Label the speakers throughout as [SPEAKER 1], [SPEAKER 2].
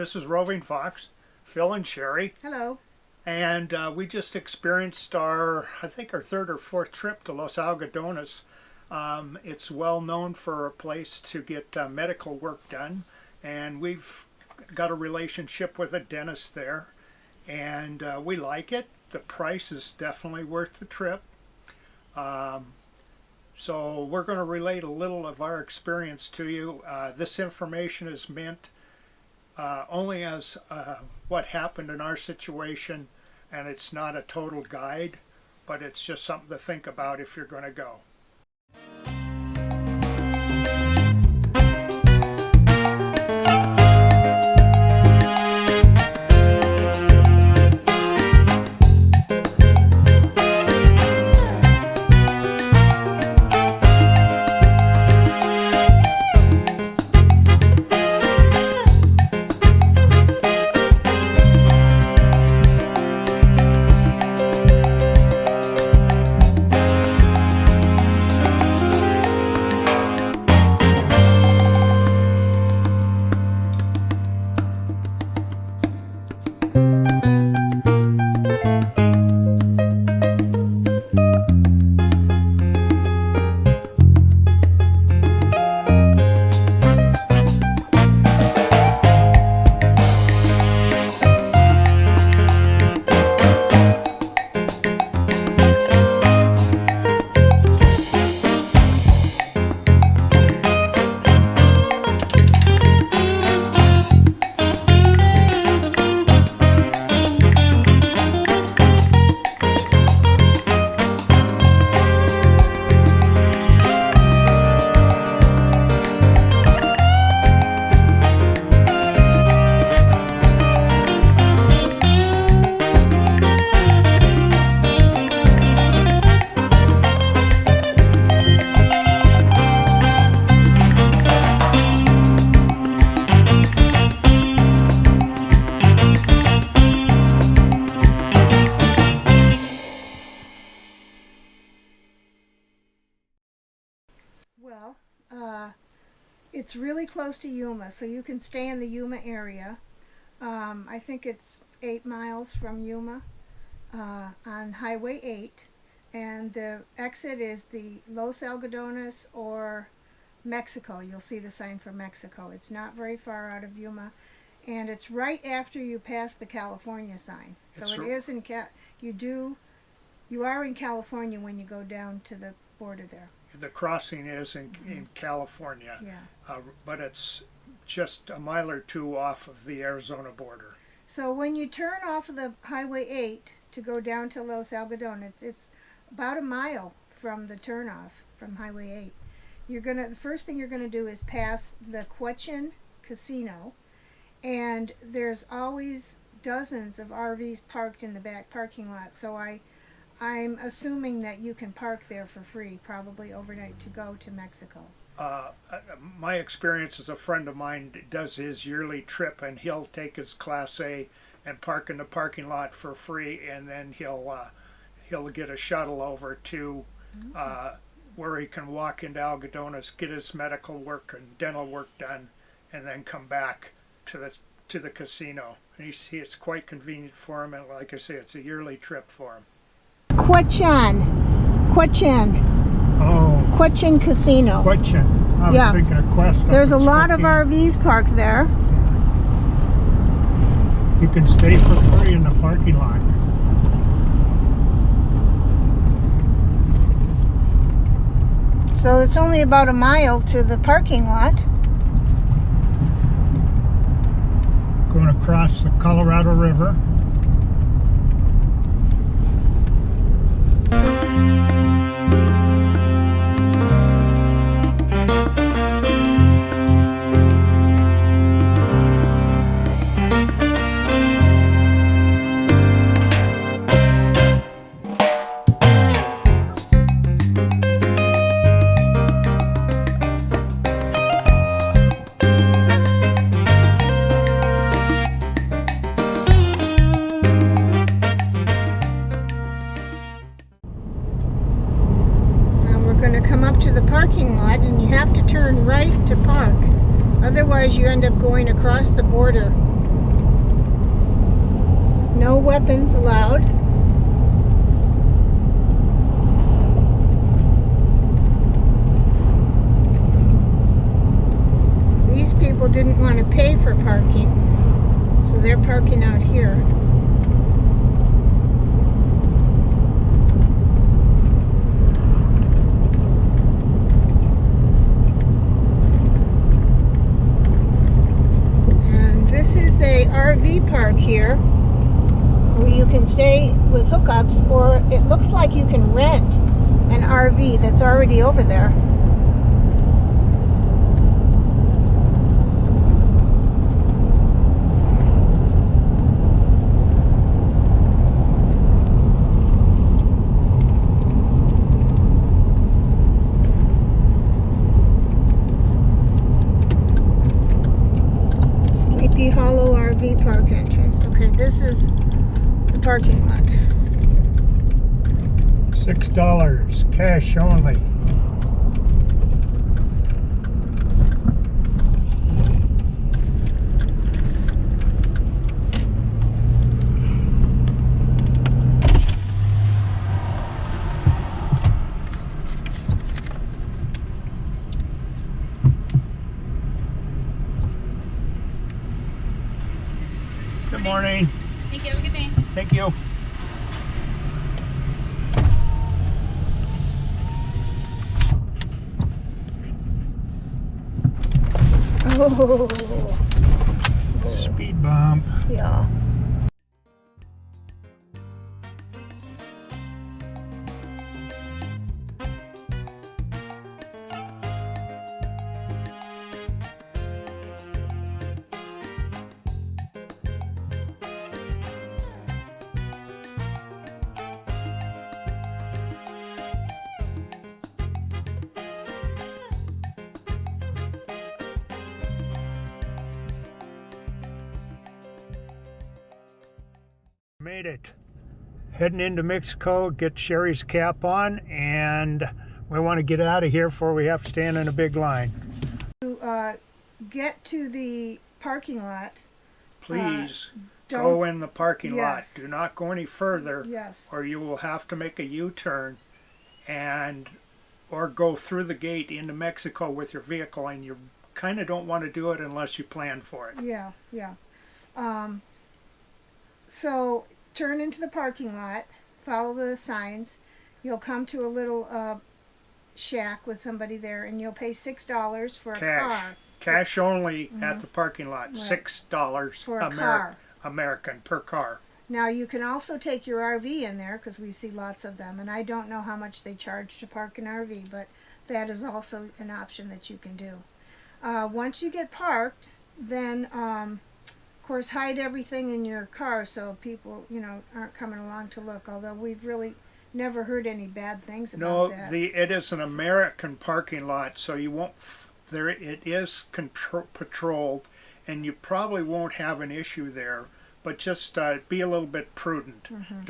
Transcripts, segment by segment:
[SPEAKER 1] This is RovingFox, Phil and Sherry,
[SPEAKER 2] Hello.
[SPEAKER 1] and we just experienced I think our third or fourth trip to Los Algodones. It's well known for a place to get medical work done, and we've got a relationship with a dentist there, and we like it. The price is definitely worth the trip. So we're going to relate a little of our experience to you. This information is meant only as what happened in our situation, and it's not a total guide, but it's just something to think about if you're going to go.
[SPEAKER 2] Well, it's really close to Yuma, so you can stay in the Yuma area. I think it's 8 miles from Yuma on Highway 8, and the exit is the Los Algodones or Mexico. You'll see the sign for Mexico. It's not very far out of Yuma, and it's right after you pass the California sign. So it is in you are in California when you go down to the border there.
[SPEAKER 1] The crossing is in California,
[SPEAKER 2] Yeah.
[SPEAKER 1] But it's just a mile or two off of the Arizona border.
[SPEAKER 2] So when you turn off of the Highway 8 to go down to Los Algodones, it's about a mile from the turnoff from Highway 8. The first thing you're gonna do is pass the Quechin Casino, and there's always dozens of RVs parked in the back parking lot. So I'm assuming that you can park there for free, probably overnight, to go to Mexico.
[SPEAKER 1] My experience is a friend of mine does his yearly trip, and he'll take his Class A and park in the parking lot for free, and then he'll get a shuttle over to where he can walk into Algodones, get his medical work and dental work done, and then come back to the casino. And it's quite convenient for him, and like I say, it's a yearly trip for him.
[SPEAKER 2] Quechin Casino.
[SPEAKER 1] Quechin. I was thinking of Quest.
[SPEAKER 2] There's a lot of RVs parked there.
[SPEAKER 1] You can stay for free in the parking lot.
[SPEAKER 2] So it's only about a mile to the parking lot.
[SPEAKER 1] Going across the Colorado River.
[SPEAKER 2] Parking lot, and you have to turn right to park. Otherwise you end up going across the border No weapons allowed. These people didn't want to pay for parking, so they're parking out here. And this is a RV park here where you can stay with hookups, or it looks like you can rent an RV that's already over there. Sleepy Hollow RV park entrance. Okay, this is the parking lot.
[SPEAKER 1] $6, cash only. Good morning.
[SPEAKER 3] Thank you. Have a good day.
[SPEAKER 1] Thank you.
[SPEAKER 2] Oh,
[SPEAKER 1] Speed bump.
[SPEAKER 2] yeah.
[SPEAKER 1] Made it. Heading into Mexico, get Sherry's cap on, and we want to get out of here before we have to stand in a big line.
[SPEAKER 2] To get to the parking lot,
[SPEAKER 1] Please
[SPEAKER 2] don't.
[SPEAKER 1] go in the parking
[SPEAKER 2] Yes.
[SPEAKER 1] lot. Do not go any further,
[SPEAKER 2] Yes.
[SPEAKER 1] or you will have to make a U-turn and or go through the gate into Mexico with your vehicle, and you kind of don't want to do it unless you plan for it.
[SPEAKER 2] Yeah, yeah. So turn into the parking lot, follow the signs. You'll come to a little shack with somebody there, and you'll pay $6 for a car.
[SPEAKER 1] Cash only at the parking lot.
[SPEAKER 2] Right.
[SPEAKER 1] $6
[SPEAKER 2] For a car.
[SPEAKER 1] American per car.
[SPEAKER 2] Now you can also take your RV in there, because we see lots of them, and I don't know how much they charge to park an RV, but that is also an option that you can do. Once you get parked, then of course hide everything in your car so people aren't coming along to look, although we've really never heard any bad things about
[SPEAKER 1] No,
[SPEAKER 2] that.
[SPEAKER 1] it is an American parking lot, so you won't. It is patrolled, and you probably won't have an issue there. But just be a little bit prudent.
[SPEAKER 2] Mm-hmm.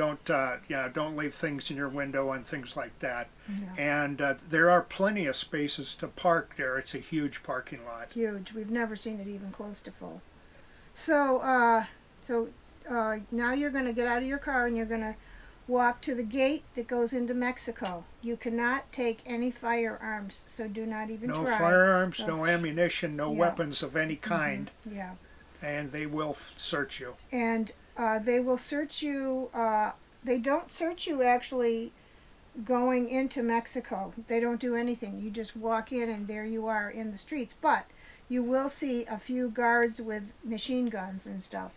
[SPEAKER 1] Don't leave things in your window and things like that.
[SPEAKER 2] Yeah.
[SPEAKER 1] And there are plenty of spaces to park there. It's a huge parking lot.
[SPEAKER 2] Huge. We've never seen it even close to full. So, now you're going to get out of your car and you're going to walk to the gate that goes into Mexico. You cannot take any firearms, so do not even
[SPEAKER 1] No
[SPEAKER 2] try.
[SPEAKER 1] firearms, no ammunition, no
[SPEAKER 2] Yeah.
[SPEAKER 1] weapons of any kind,
[SPEAKER 2] Yeah.
[SPEAKER 1] and they will search you.
[SPEAKER 2] And they will search you. They don't search you actually going into Mexico. They don't do anything. You just walk in and there you are in the streets. But you will see a few guards with machine guns and stuff.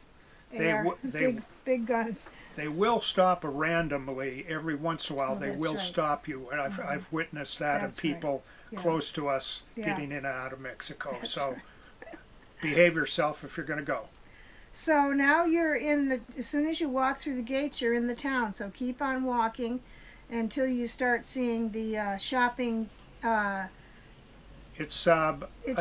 [SPEAKER 2] Big guns.
[SPEAKER 1] They will stop randomly every once in a while.
[SPEAKER 2] Oh,
[SPEAKER 1] they
[SPEAKER 2] that's
[SPEAKER 1] will
[SPEAKER 2] right.
[SPEAKER 1] stop you, and I've witnessed that
[SPEAKER 2] That's
[SPEAKER 1] of people
[SPEAKER 2] Yeah.
[SPEAKER 1] close to us
[SPEAKER 2] Yeah.
[SPEAKER 1] getting in and out of Mexico.
[SPEAKER 2] That's
[SPEAKER 1] so
[SPEAKER 2] right.
[SPEAKER 1] behave yourself if you're going to go.
[SPEAKER 2] So now you're as soon as you walk through the gates, you're in the town. So keep on walking until you start seeing the shopping.
[SPEAKER 1] It's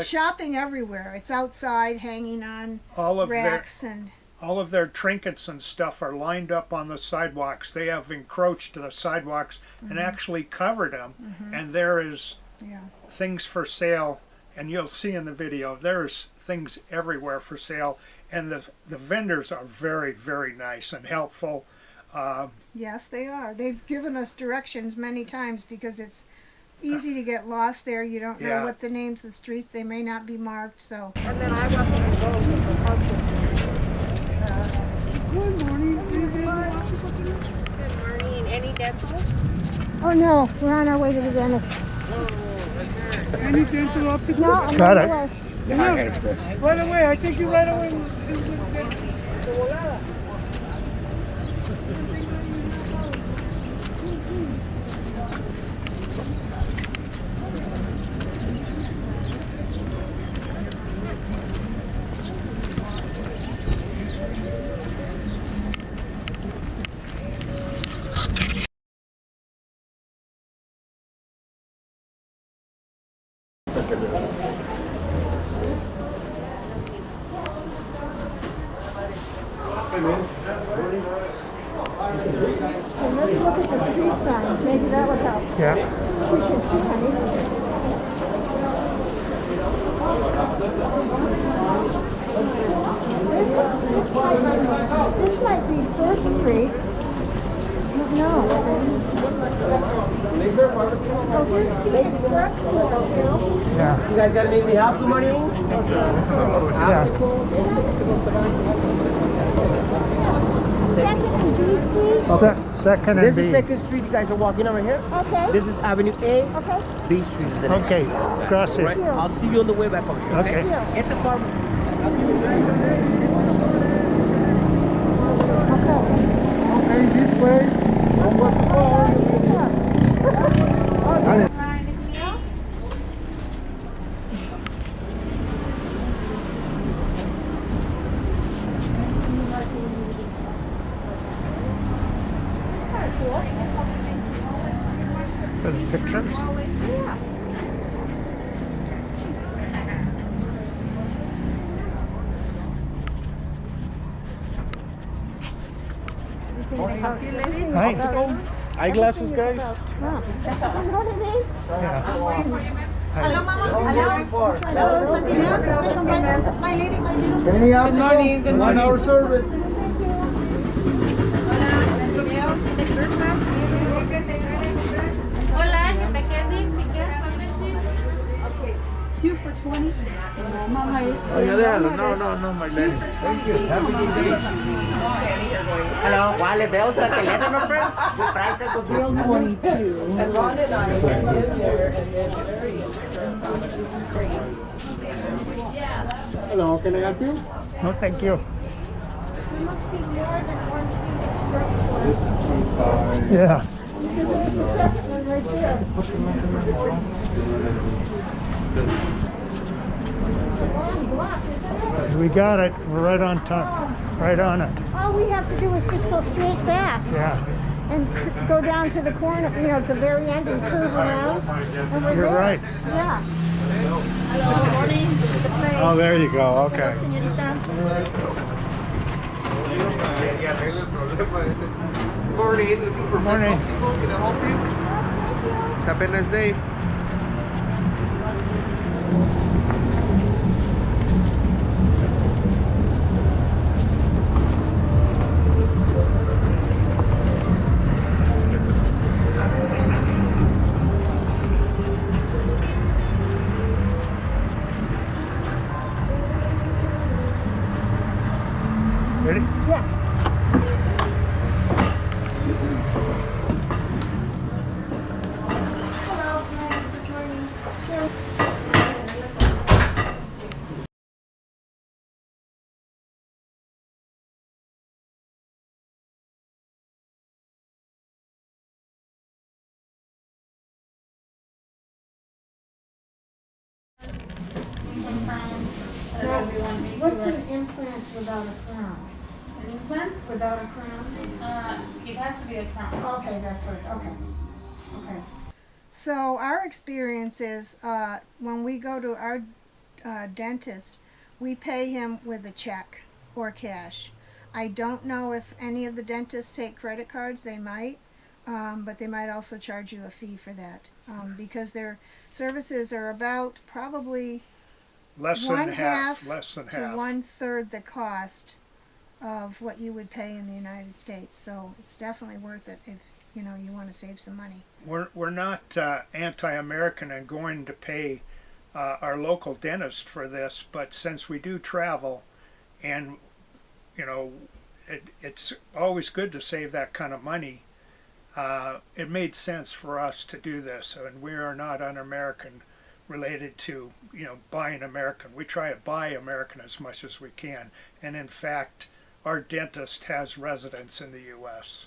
[SPEAKER 2] Shopping everywhere. It's outside, hanging on
[SPEAKER 1] all of
[SPEAKER 2] racks and.
[SPEAKER 1] all of their trinkets and stuff are lined up on the sidewalks. They have encroached to the sidewalks and actually covered them. And there is things for sale, and you'll see in the video, there's things everywhere for sale. and the vendors are very, very nice and helpful.
[SPEAKER 2] Yes, they are. They've given us directions many times because it's easy to get lost there. You don't know
[SPEAKER 1] Yeah.
[SPEAKER 2] what the names of the streets. They may not be marked, so.
[SPEAKER 3] And then I wasn't going to go with the parking.
[SPEAKER 4] Good morning.
[SPEAKER 3] Good morning. Any dental?
[SPEAKER 2] Oh no, we're on our way to the dentist.
[SPEAKER 4] Any dental up to
[SPEAKER 2] No, I'm
[SPEAKER 1] Got
[SPEAKER 2] on
[SPEAKER 1] it.
[SPEAKER 2] the way.
[SPEAKER 4] Yeah. Right away. I take you right away.
[SPEAKER 2] Okay, let's look at the street signs. Maybe that would help.
[SPEAKER 1] Yeah.
[SPEAKER 2] We can see anything. This might be First Street. No. Oh, here's the extra.
[SPEAKER 1] Yeah.
[SPEAKER 5] You guys got any help? Good morning.
[SPEAKER 2] Second and B Street.
[SPEAKER 1] Second and
[SPEAKER 5] This
[SPEAKER 1] B.
[SPEAKER 5] is Second Street. You guys are walking over here.
[SPEAKER 2] Okay.
[SPEAKER 5] This is Avenue A.
[SPEAKER 2] Okay.
[SPEAKER 5] B Street is the next.
[SPEAKER 1] Okay, gracias.
[SPEAKER 5] Right. I'll see you on the way back over here.
[SPEAKER 1] Okay.
[SPEAKER 5] Hit the farm.
[SPEAKER 4] Okay, this way. Don't go too far.
[SPEAKER 3] Anything else?
[SPEAKER 1] For the pictures. Hi.
[SPEAKER 4] Eyeglasses, guys.
[SPEAKER 1] Hi.
[SPEAKER 4] Any help? Good morning. Good morning. 1 hour service.
[SPEAKER 3] Hola, your candies, pick your preferences.
[SPEAKER 6] Two for 20. Mama is
[SPEAKER 4] Oh, yeah, déjalo. No, my lady. Thank you. Have a good day.
[SPEAKER 5] Hello. Wale, veo otra teléfono, friend. Good price at the deal.
[SPEAKER 6] 22.
[SPEAKER 5] And Ron and I are here
[SPEAKER 4] Hello, can I help you?
[SPEAKER 1] No, thank you. Yeah. We got it. We're right on time. Right on it.
[SPEAKER 2] All we have to do is just go straight back
[SPEAKER 1] Yeah.
[SPEAKER 2] and go down to the corner, to the very end and curve around. And we're
[SPEAKER 1] You're
[SPEAKER 2] there.
[SPEAKER 1] right.
[SPEAKER 2] Yeah.
[SPEAKER 1] Oh, there you go. Okay.
[SPEAKER 4] Morning.
[SPEAKER 1] Good morning.
[SPEAKER 4] Can I help you? Have a nice day.
[SPEAKER 1] Ready?
[SPEAKER 2] Yeah. What's an implant without a crown?
[SPEAKER 6] An implant?
[SPEAKER 2] Without a crown?
[SPEAKER 6] It has to be a crown.
[SPEAKER 2] Okay, that's what, okay. Okay. So our experience is when we go to our dentist, we pay him with a check or cash. I don't know if any of the dentists take credit cards. They might, but they might also charge you a fee for that because their services are about probably
[SPEAKER 1] Less than half. Less than
[SPEAKER 2] to
[SPEAKER 1] half.
[SPEAKER 2] 1/3 the cost of what you would pay in the United States. So it's definitely worth it if you want to save some money.
[SPEAKER 1] We're not anti-American and going to pay our local dentist for this, but since we do travel, and it's always good to save that kind of money. It made sense for us to do this, and we are not un-American related to buying American. We try to buy American as much as we can, and in fact, our dentist has residence in the U.S.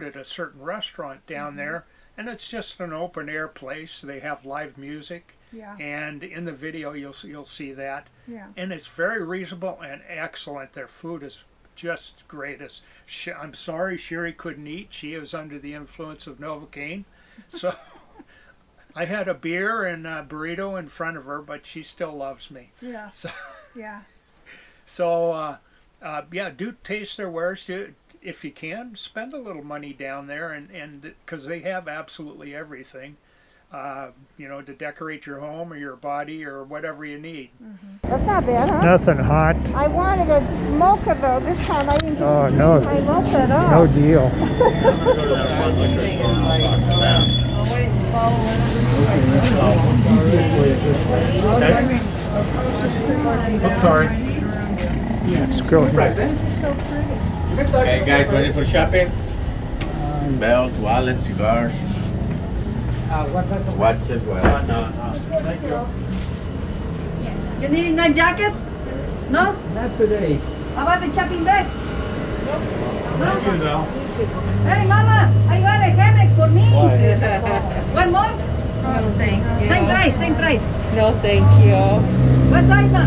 [SPEAKER 1] At a certain restaurant down there, and it's just an open air place. They have live music, and in the video you'll see that, and it's very reasonable and excellent. Their food is just great. I'm sorry Sherry couldn't eat. She is under the influence of Novocaine, so I had a beer and a burrito in front of her, but she still loves me. So do taste their wares. If you can, spend a little money down there, and because they have absolutely everything, to decorate your home or your body or whatever you need.
[SPEAKER 2] That's not bad, huh?
[SPEAKER 1] Nothing hot.
[SPEAKER 2] I wanted a mocha though. This time I didn't get my mocha at all.
[SPEAKER 1] No deal.
[SPEAKER 7] I'm sorry.
[SPEAKER 1] Let's go ahead.
[SPEAKER 2] So pretty.
[SPEAKER 7] Okay, guys, ready for shopping? Belts, wallets, cigars. Watches, wallets.
[SPEAKER 8] You needing night jackets? No?
[SPEAKER 4] Not today.
[SPEAKER 8] How about the shopping bag?
[SPEAKER 7] You know.
[SPEAKER 8] Hey, Mama, I got a hammock for me. 1 month?
[SPEAKER 6] No, thank you.
[SPEAKER 8] Same price.
[SPEAKER 6] No, thank you.
[SPEAKER 8] What size, Ma?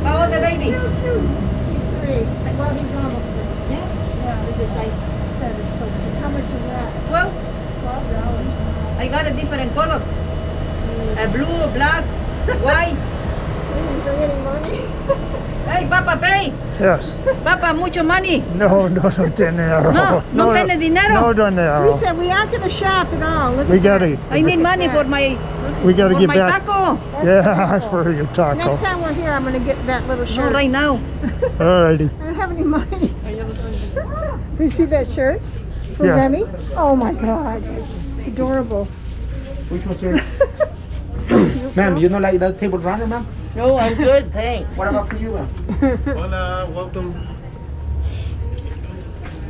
[SPEAKER 8] How old the baby?
[SPEAKER 2] He's 3. Well, he's almost 3.
[SPEAKER 6] Yeah. This is nice.
[SPEAKER 2] That is so cute. How much is that?
[SPEAKER 8] 12.
[SPEAKER 2] $12.
[SPEAKER 8] I got a different color. A blue, black, white.
[SPEAKER 2] You bring any money?
[SPEAKER 8] Hey, Papa, pay.
[SPEAKER 1] Yes.
[SPEAKER 8] Papa, mucho money.
[SPEAKER 1] No dinero.
[SPEAKER 8] No tiene dinero.
[SPEAKER 1] dinero.
[SPEAKER 2] We said we aren't going to shop at all. Look
[SPEAKER 1] We
[SPEAKER 2] at
[SPEAKER 1] gotta.
[SPEAKER 2] that.
[SPEAKER 8] I need money for my
[SPEAKER 1] get
[SPEAKER 8] my
[SPEAKER 1] back.
[SPEAKER 8] taco.
[SPEAKER 2] That's
[SPEAKER 1] for your taco.
[SPEAKER 2] Next time we're here, I'm going to get that little
[SPEAKER 8] No,
[SPEAKER 2] shirt.
[SPEAKER 8] right now.
[SPEAKER 1] Alrighty.
[SPEAKER 2] I don't have any money. Do you see that shirt? For
[SPEAKER 1] Yeah.
[SPEAKER 2] Remy? Oh my God. It's adorable.
[SPEAKER 5] Which one's yours? Ma'am, you don't like that table runner, ma'am?
[SPEAKER 6] No, I'm good, thanks.
[SPEAKER 5] What about for you, ma'am?
[SPEAKER 7] Hola, welcome.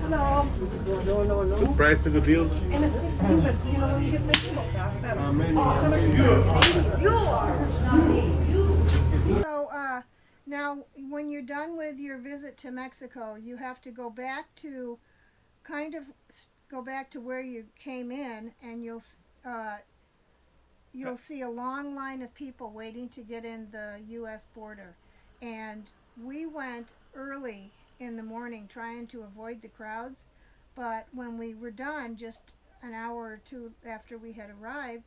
[SPEAKER 2] Hello.
[SPEAKER 7] The price of the bills.
[SPEAKER 8] And it's 15, but you know, when you get thinking about that, that's
[SPEAKER 2] So now, when you're done with your visit to Mexico, you have to go back to go back to where you came in, and you'll see a long line of people waiting to get in the U.S. border. And we went early in the morning trying to avoid the crowds, but when we were done, just an hour or two after we had arrived,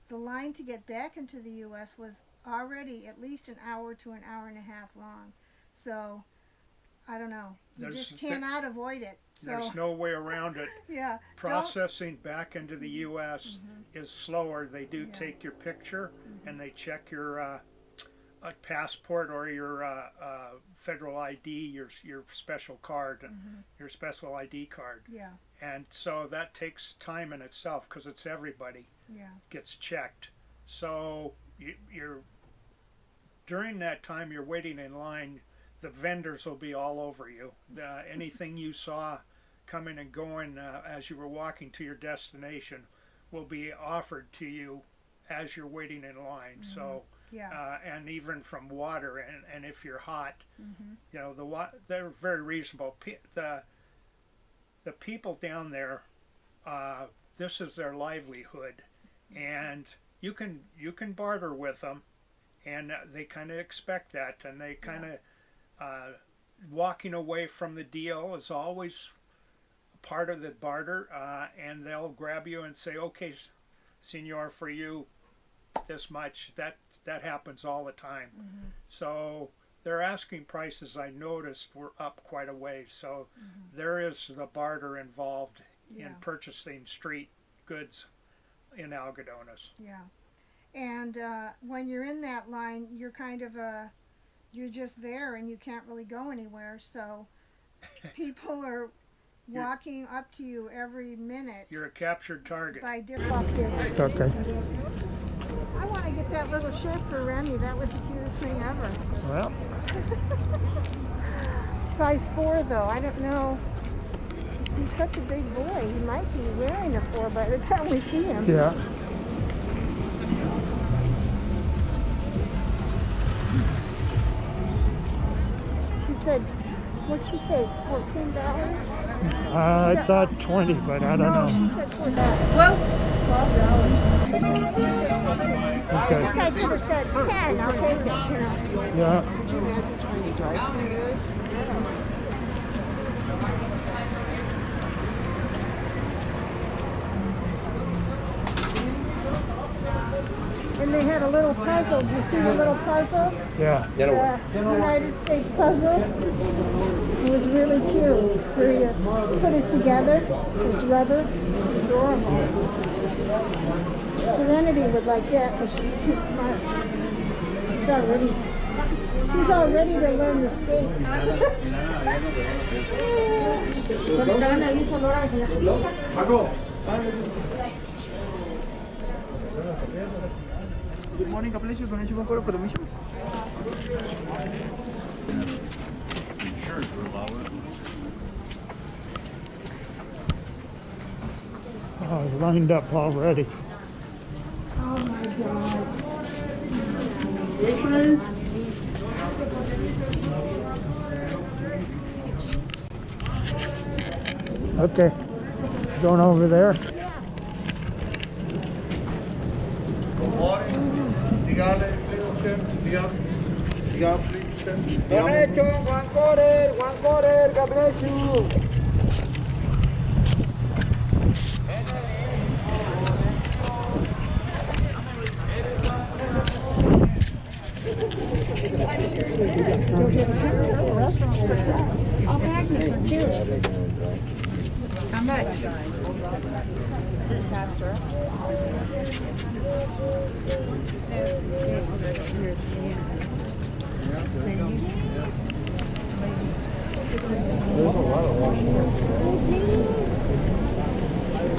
[SPEAKER 2] the line to get back into the U.S. was already at least an hour to an hour and a half long. So, I don't know. You just cannot avoid it. So,
[SPEAKER 1] There's no way around it.
[SPEAKER 2] yeah.
[SPEAKER 1] Processing back into the U.S. is slower. They do take your picture and they check your passport or your federal ID, your special card, your special ID card.
[SPEAKER 2] Yeah.
[SPEAKER 1] And so that takes time in itself because it's everybody gets checked. So you're during that time you're waiting in line, the vendors will be all over you. Anything you saw coming and going as you were walking to your destination will be offered to you as you're waiting in line. So and even from water, and if you're hot, you know, they're very reasonable. The people down there, this is their livelihood, and you can barter with them, and they kind of expect that, and they kind of walking away from the deal is always part of the barter, and they'll grab you and say, okay, senor, for you this much. That happens all the time. So their asking prices, I noticed, were up quite a way. So there is the barter involved in purchasing street goods in Algodones.
[SPEAKER 2] Yeah. And when you're in that line, you're kind of you're just there and you can't really go anywhere. So people are walking up to you every minute.
[SPEAKER 1] You're a captured target.
[SPEAKER 2] By different.
[SPEAKER 4] Okay.
[SPEAKER 2] I want to get that little shirt for Remy. That was the cutest thing ever.
[SPEAKER 4] Well,
[SPEAKER 2] Size 4 though. I don't know. He's such a big boy. He might be wearing a 4 by the time we see him.
[SPEAKER 4] yeah.
[SPEAKER 2] She said, what'd she say? $14?
[SPEAKER 4] I thought 20, but I don't know.
[SPEAKER 2] She said $12.
[SPEAKER 4] Okay.
[SPEAKER 2] I could have said 10. I'll take it. You know.
[SPEAKER 4] Yeah.
[SPEAKER 2] And they had a little puzzle. Do you see the little puzzle?
[SPEAKER 4] Yeah.
[SPEAKER 2] The United States puzzle. It was really cute. Where you put it together. It's rubber. Adorable. Serenity would like that because she's too smart. She's all ready to learn the skates.
[SPEAKER 4] Good morning, God bless you. Donation one quarter for the mission. Oh, lined up already.
[SPEAKER 2] Oh my God.
[SPEAKER 4] Okay. Going over there.
[SPEAKER 5] Donation, one quarter, God bless you.
[SPEAKER 2] All magnets are cute. How much? Faster.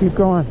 [SPEAKER 4] Keep going.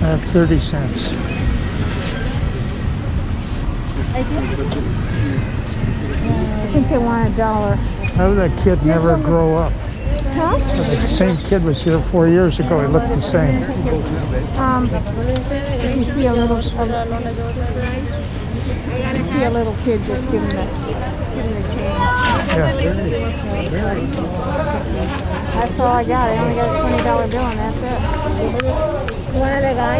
[SPEAKER 1] At 30 cents.
[SPEAKER 2] I think they want $1.
[SPEAKER 1] How did that kid never grow up?
[SPEAKER 2] Huh?
[SPEAKER 1] The same kid was here 4 years ago. He looked the same.
[SPEAKER 2] You see a little, you see a little kid just giving the change.
[SPEAKER 1] Yeah.
[SPEAKER 2] That's all I got. I only got a $20 bill and that's it. One of the guy,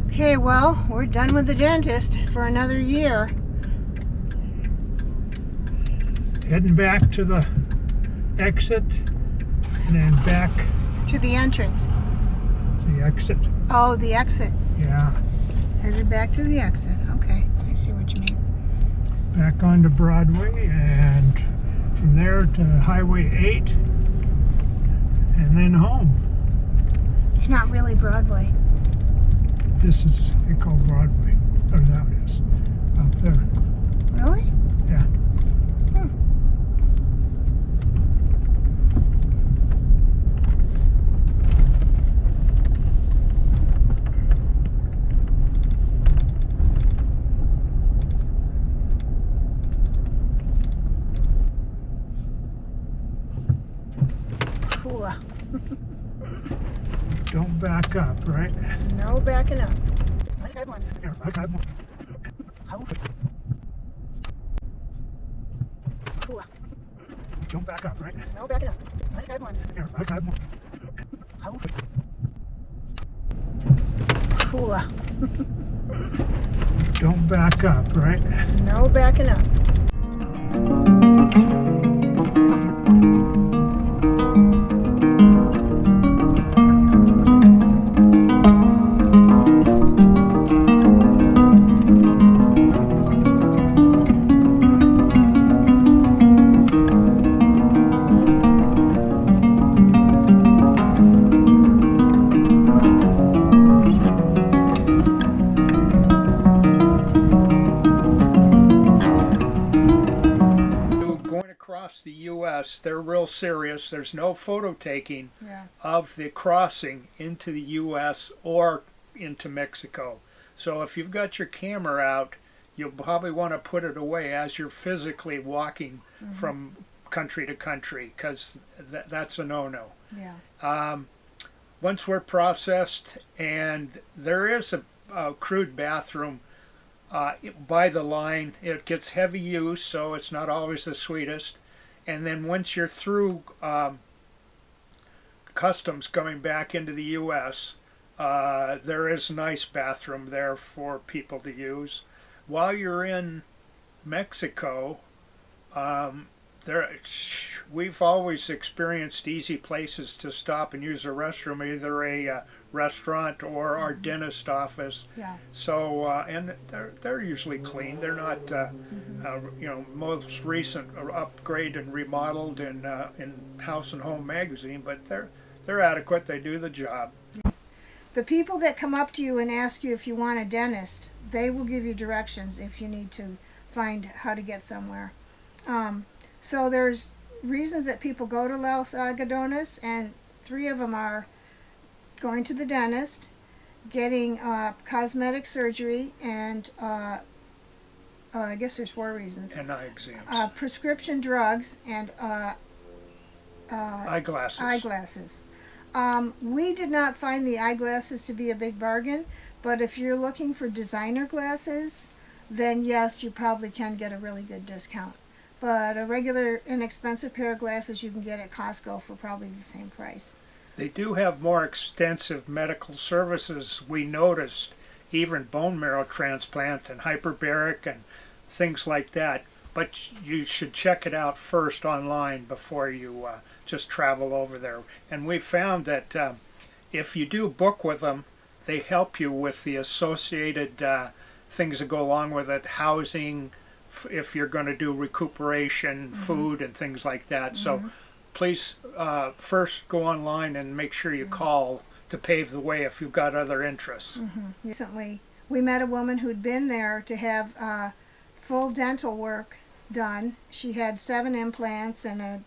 [SPEAKER 2] Okay, well, we're done with the dentist for another year.
[SPEAKER 1] Heading back to the exit and then back
[SPEAKER 2] To the entrance.
[SPEAKER 1] to the exit.
[SPEAKER 2] Oh, the exit.
[SPEAKER 1] Yeah.
[SPEAKER 2] Headed back to the exit. Okay, I see what you mean.
[SPEAKER 1] Back onto Broadway and from there to Highway 8 and then home.
[SPEAKER 2] It's not really Broadway.
[SPEAKER 1] This is, they call Broadway. Or that is. Up there.
[SPEAKER 2] Really?
[SPEAKER 1] Yeah.
[SPEAKER 2] Cool.
[SPEAKER 1] Don't back up, right?
[SPEAKER 2] No backing up.
[SPEAKER 1] Here, I got one.
[SPEAKER 2] Cool.
[SPEAKER 1] Don't back up, right?
[SPEAKER 2] No backing up.
[SPEAKER 1] Here, I got one.
[SPEAKER 2] Cool.
[SPEAKER 1] Don't back up, right?
[SPEAKER 2] No backing up.
[SPEAKER 1] Going across the U.S., they're real serious. There's no photo taking
[SPEAKER 2] Yeah.
[SPEAKER 1] of the crossing into the U.S. or into Mexico. So if you've got your camera out, you'll probably want to put it away as you're physically walking from country to country, because that's a no-no.
[SPEAKER 2] Yeah.
[SPEAKER 1] Once we're processed, and there is a crude bathroom by the line, it gets heavy use, so it's not always the sweetest. And then once you're through customs coming back into the U.S., there is a nice bathroom there for people to use. While you're in Mexico, we've always experienced easy places to stop and use a restroom, either a restaurant or our dentist office.
[SPEAKER 2] Yeah.
[SPEAKER 1] So and they're usually clean. They're not most recent upgrade and remodeled in House and Home magazine, but they're adequate. They do the job.
[SPEAKER 2] The people that come up to you and ask you if you want a dentist, they will give you directions if you need to find how to get somewhere. So there's reasons that people go to Los Algodones, and 3 of them are going to the dentist, getting cosmetic surgery, and I guess there's 4 reasons.
[SPEAKER 1] And eye exams.
[SPEAKER 2] Prescription drugs and
[SPEAKER 1] Eyeglasses.
[SPEAKER 2] eyeglasses. We did not find the eyeglasses to be a big bargain, but if you're looking for designer glasses, then yes, you probably can get a really good discount. But a regular inexpensive pair of glasses you can get at Costco for probably the same price.
[SPEAKER 1] They do have more extensive medical services, we noticed, even bone marrow transplant and hyperbaric and things like that. But you should check it out first online before you just travel over there. And we found that if you do book with them, they help you with the associated things that go along with it, housing, if you're going to do recuperation, food, and things like that. So please first go online and make sure you call to pave the way if you've got other interests.
[SPEAKER 2] Recently, we met a woman who'd been there to have full dental work done. She had 7 implants and a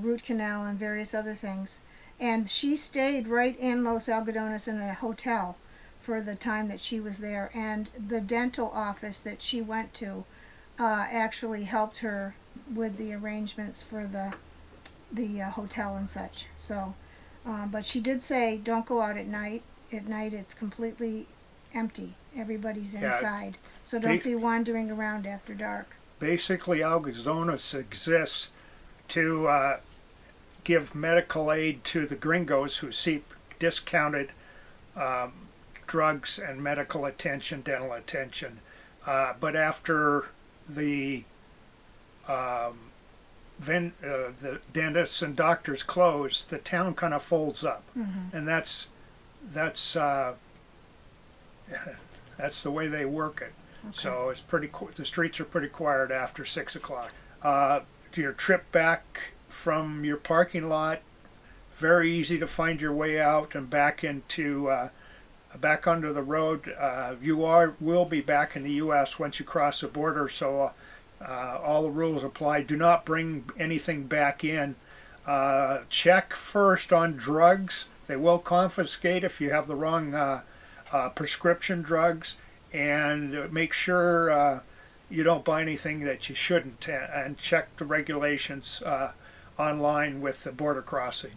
[SPEAKER 2] root canal and various other things. And she stayed right in Los Algodones in a hotel for the time that she was there. And the dental office that she went to actually helped her with the arrangements for the hotel and such. So, but she did say, don't go out at night. At night it's completely empty. Everybody's inside. So don't be wandering around after dark.
[SPEAKER 1] Basically, Algodones exists to give medical aid to the gringos who seek discounted drugs and medical attention, dental attention. But after the dentists and doctors close, the town kind of folds up, and that's the way they work it. Okay. So it's pretty. The streets are pretty quiet after 6 o'clock. Your trip back from your parking lot, very easy to find your way out and back into back onto the road. You will be back in the U.S. once you cross the border. So all the rules apply. Do not bring anything back in. Check first on drugs. They will confiscate if you have the wrong prescription drugs, and make sure you don't buy anything that you shouldn't, and check the regulations online with the border crossing.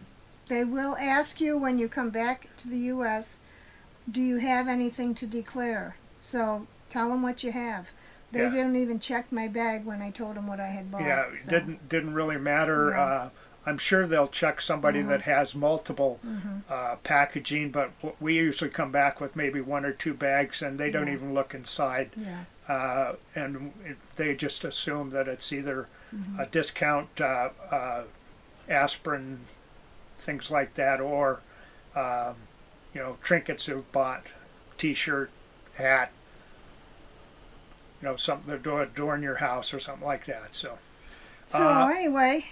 [SPEAKER 2] They will ask you when you come back to the U.S., do you have anything to declare? So tell them what you have. They didn't even check my bag when I told them what I had bought.
[SPEAKER 1] Yeah,
[SPEAKER 2] so.
[SPEAKER 1] didn't really matter.
[SPEAKER 2] Yeah.
[SPEAKER 1] I'm sure they'll check somebody that has multiple packaging, but we usually come back with maybe 1 or 2 bags, and they don't even look inside.
[SPEAKER 2] Yeah.
[SPEAKER 1] And they just assume that it's either a discount aspirin, things like that, or trinkets they've bought, T-shirt, hat, something to adorn your house or something like that. So
[SPEAKER 2] anyway,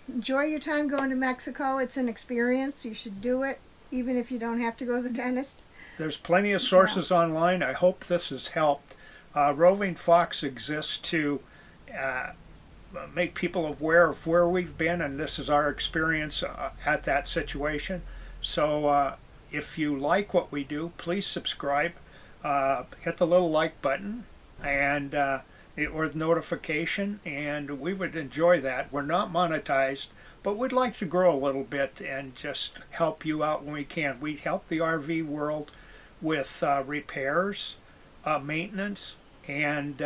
[SPEAKER 2] enjoy your time going to Mexico. It's an experience. You should do it, even if you don't have to go to the dentist.
[SPEAKER 1] There's plenty of sources online. I hope this has helped. RovingFox exists to make people aware of where we've been, and this is our experience at that situation. So if you like what we do, please subscribe. Hit the little like button and or the notification, and we would enjoy that. We're not monetized, but we'd like to grow a little bit and just help you out when we can. We help the RV world with repairs, maintenance, and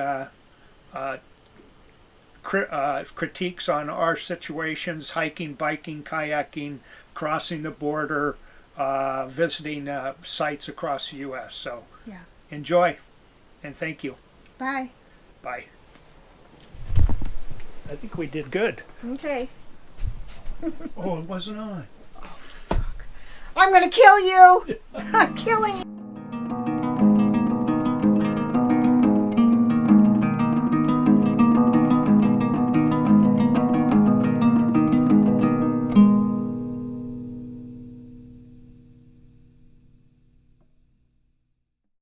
[SPEAKER 1] critiques on our situations: hiking, biking, kayaking, crossing the border, visiting sites across the U.S. So enjoy, and thank you.
[SPEAKER 2] Bye.
[SPEAKER 1] Bye. I think we did good.
[SPEAKER 2] Okay.
[SPEAKER 1] Oh, it wasn't on.
[SPEAKER 2] I'm going to kill you. I'm killing you.